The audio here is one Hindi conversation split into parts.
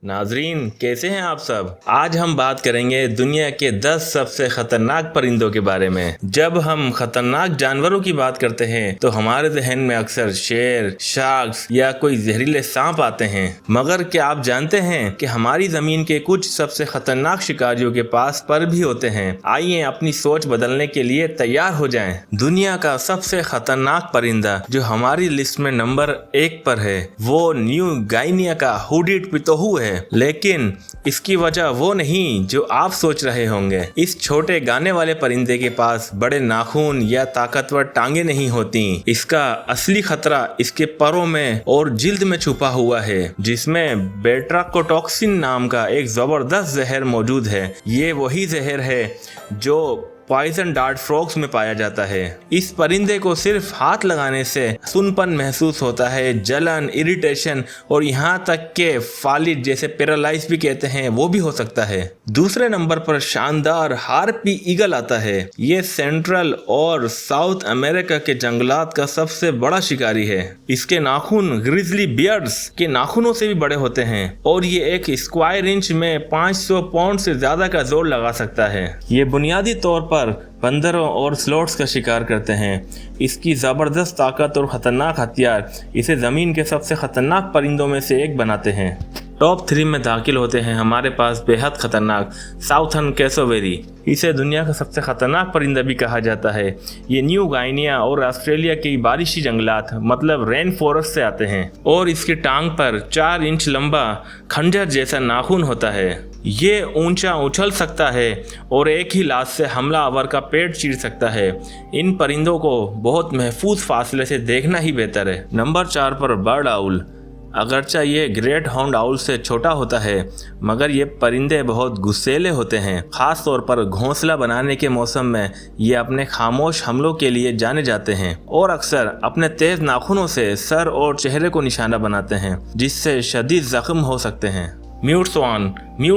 नाजरीन, कैसे हैं आप सब। आज हम बात करेंगे दुनिया के 10 सबसे खतरनाक परिंदों के बारे में। जब हम खतरनाक जानवरों की बात करते हैं तो हमारे जहन में अक्सर शेर, शार्क्स या कोई जहरीले सांप आते हैं, मगर क्या आप जानते हैं कि हमारी जमीन के कुछ सबसे खतरनाक शिकारियों के पास पर भी होते हैं। आइए अपनी सोच बदलने के लिए तैयार हो जाएं। दुनिया का सबसे खतरनाक परिंदा जो हमारी लिस्ट में नंबर 1 पर है वो न्यू गाइनिया का हुडीड पितोहू है। लेकिन इसकी वजह वो नहीं जो आप सोच रहे होंगे। इस छोटे गाने वाले परिंदे के पास बड़े नाखून या ताकतवर टांगे नहीं होती। इसका असली खतरा इसके परों में और जिल्द में छुपा हुआ है, जिसमें बेट्राकोटॉक्सिन नाम का एक जबरदस्त जहर मौजूद है। ये वही जहर है जो पॉइजन डार्ट फ्रॉग्स में पाया जाता है। इस परिंदे को सिर्फ हाथ लगाने से सुनपन महसूस होता है, जलन, इरिटेशन और यहाँ तक के फालिज जैसे पैरालाइज भी कहते हैं वो भी हो सकता है। दूसरे नंबर पर शानदार हार्पी ईगल आता है। ये सेंट्रल और साउथ अमेरिका के जंगलात का सबसे बड़ा शिकारी है। इसके नाखून ग्रिजली बियर्ड्स के नाखूनों से भी बड़े होते हैं और ये एक स्क्वायर इंच में 500 पाउंड से ज्यादा का जोर लगा सकता है। ये बुनियादी तौर पर बंदरों और स्लोथ्स का शिकार करते हैं। इसकी ज़बरदस्त ताकत और ख़तरनाक हथियार इसे ज़मीन के सबसे ख़तरनाक परिंदों में से एक बनाते हैं। टॉप 3 में दाखिल होते हैं हमारे पास बेहद ख़तरनाक साउथर्न कैसोवेरी। इसे दुनिया का सबसे ख़तरनाक परिंदा भी कहा जाता है। ये न्यू गाइनिया और ऑस्ट्रेलिया के बारिशी जंगलात मतलब रेन फॉरेस्ट से आते हैं और इसकी टांग पर 4 इंच लंबा खंजर जैसा नाखून होता है। ये ऊंचा उछल सकता है और एक ही लात से हमलावर का पेट चीर सकता है। इन परिंदों को बहुत महफूज फासले से देखना ही बेहतर है। नंबर 4 पर बर्ड आउल। अगरचे ये ग्रेट हॉर्न्ड आउल से छोटा होता है, मगर ये परिंदे बहुत गुस्सेले होते हैं। ख़ास तौर पर घोंसला बनाने के मौसम में ये अपने खामोश हमलों के लिए जाने जाते हैं और अक्सर अपने तेज नाखूनों से सर और चेहरे को निशाना बनाते हैं, जिससे शदीद जख्म हो सकते हैं। म्यूट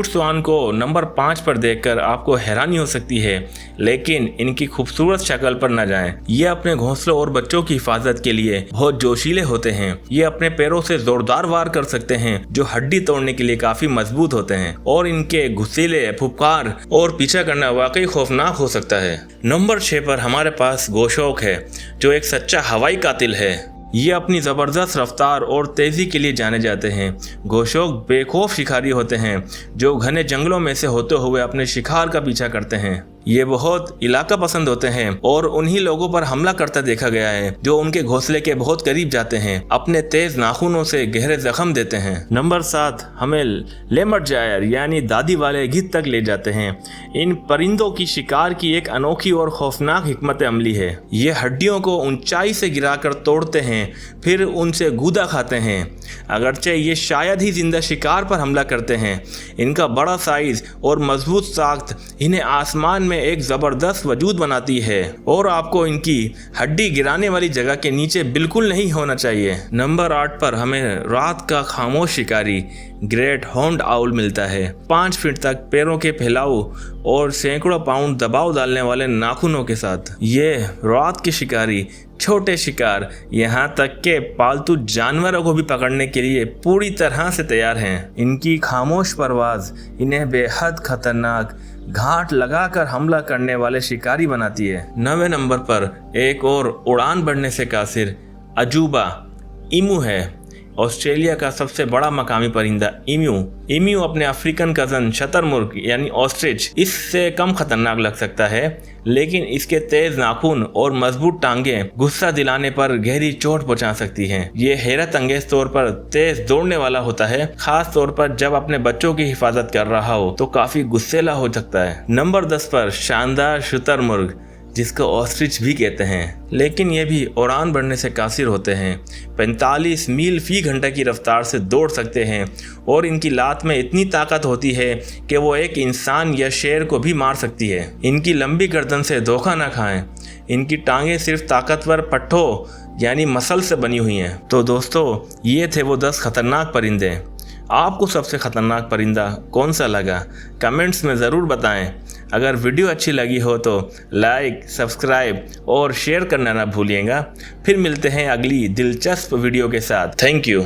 स्वान को नंबर 5 पर देखकर आपको हैरानी हो सकती है, लेकिन इनकी खूबसूरत शक्ल पर न जाएं। ये अपने घोंसलों और बच्चों की हिफाजत के लिए बहुत जोशीले होते हैं। ये अपने पैरों से जोरदार वार कर सकते हैं जो हड्डी तोड़ने के लिए काफी मजबूत होते हैं और इनके गुस्सीले, फुफकार और पीछा करना वाकई खौफनाक हो सकता है। नंबर 6 पर हमारे पास गोशोक है, जो एक सच्चा हवाई कातिल है। ये अपनी ज़बरदस्त रफ्तार और तेज़ी के लिए जाने जाते हैं। गोशोक बेखौफ शिकारी होते हैं जो घने जंगलों में से होते हुए अपने शिकार का पीछा करते हैं। ये बहुत इलाका पसंद होते हैं और उन्हीं लोगों पर हमला करता देखा गया है जो उनके घोंसले के बहुत करीब जाते हैं, अपने तेज नाखूनों से गहरे जख्म देते हैं। नंबर 7 हमें लेमरजायर यानी दादी वाले गिद्ध तक ले जाते हैं। इन परिंदों की शिकार की एक अनोखी और खौफनाक हिकमत अमली है। ये हड्डियों को ऊंचाई से गिराकर तोड़ते हैं, फिर उनसे गूदा खाते हैं। अगरचे ये शायद ही जिंदा शिकार पर हमला करते हैं, इनका बड़ा साइज और मजबूत साख्त इन्हें आसमान में एक जबरदस्त वजूद बनाती है और आपको इनकी हड्डी गिराने वाली जगह के नीचे बिल्कुल नहीं होना चाहिए। नंबर 8 पर हमें रात का खामोश शिकारी ग्रेट हॉर्न्ड आउल मिलता है। 5 फीट तक पैरों के फैलाव और सैकड़ों पाउंड दबाव डालने वाले नाखूनों के साथ ये रात के शिकारी छोटे शिकार, यहाँ तक के पालतू जानवरों को भी पकड़ने के लिए पूरी तरह से तैयार हैं। इनकी खामोश परवाज इन्हें बेहद खतरनाक घाट लगाकर हमला करने वाले शिकारी बनाती है। 9वें नंबर पर एक और उड़ान बढ़ने से कासिर अजूबा ईमू है। ऑस्ट्रेलिया का सबसे बड़ा मकामी परिंदा ईम्यू अपने अफ्रीकन कजन शतरमुर्ग यानी ऑस्ट्रिच इससे कम खतरनाक लग सकता है, लेकिन इसके तेज नाखून और मजबूत टांगे गुस्सा दिलाने पर गहरी चोट पहुंचा सकती हैं। ये हैरत अंगेज तौर पर तेज दौड़ने वाला होता है, खास तौर पर जब अपने बच्चों की हिफाजत कर रहा हो तो काफी गुस्सेला हो सकता है। नंबर 10 पर शानदार शुतुरमुर्ग, जिसको ऑस्ट्रिच भी कहते हैं, लेकिन ये भी उड़ान बढ़ने से कासिर होते हैं। 45 मील फी घंटा की रफ्तार से दौड़ सकते हैं और इनकी लात में इतनी ताकत होती है कि वो एक इंसान या शेर को भी मार सकती है। इनकी लंबी गर्दन से धोखा ना खाएं। इनकी टांगें सिर्फ ताकतवर पट्ठों यानी मसल से बनी हुई हैं। तो दोस्तों, ये थे वो 10 खतरनाक परिंदे। आपको सबसे खतरनाक परिंदा कौन सा लगा कमेंट्स में ज़रूर बताएं। अगर वीडियो अच्छी लगी हो तो लाइक, सब्सक्राइब और शेयर करना ना भूलिएगा। फिर मिलते हैं अगली दिलचस्प वीडियो के साथ। Thank you.